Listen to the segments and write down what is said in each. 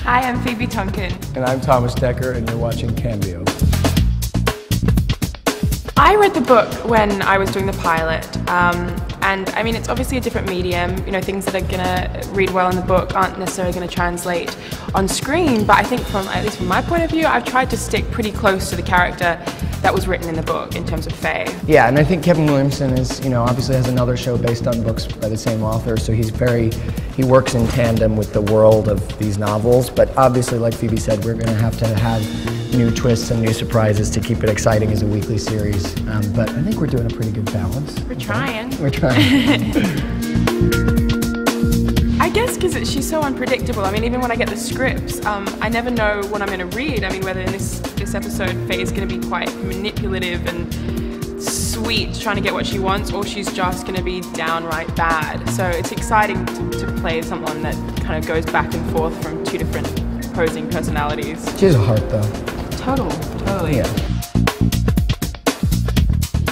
Hi, I'm Phoebe Tonkin. And I'm Thomas Dekker, and you're watching Cambio. I read the book when I was doing the pilot, and I mean, it's obviously a different medium. You know, things that are gonna read well in the book aren't necessarily gonna translate on screen, but I think at least from my point of view, I've tried to stick pretty close to the character that was written in the book in terms of Faye. Yeah, and I think Kevin Williamson is, obviously has another show based on books by the same author, so he works in tandem with the world of these novels, but obviously, like Phoebe said, we're gonna have new twists and new surprises to keep it exciting as a weekly series, but I think we're doing a pretty good balance. We're trying. We're trying. I guess because she's so unpredictable. I mean, even when I get the scripts, I never know what I'm going to read. I mean, whether in this episode Faye is going to be quite manipulative and sweet, trying to get what she wants, or she's just going to be downright bad. So it's exciting to play someone that kind of goes back and forth from two different opposing personalities. She has a heart, though. Totally. Yeah.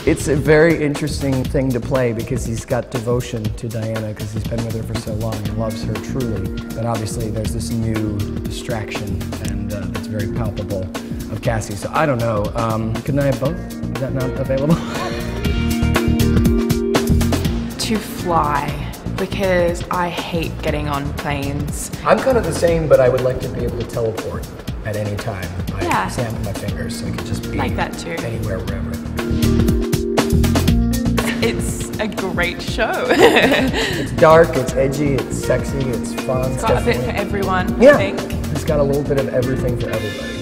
It's a very interesting thing to play because he's got devotion to Diana because he's been with her for so long and loves her truly. But obviously there's this new distraction and it's very palpable of Cassie. So I don't know. Couldn't I have both? Is that not available? To fly, because I hate getting on planes. I'm kind of the same, but I would like to be able to teleport at any time. I snap my fingers so I could just be like that too. Anywhere, wherever. It's a great show. It's dark, it's edgy, it's sexy, it's fun. It's got a bit for everyone, yeah. I think. It's got a little bit of everything for everybody.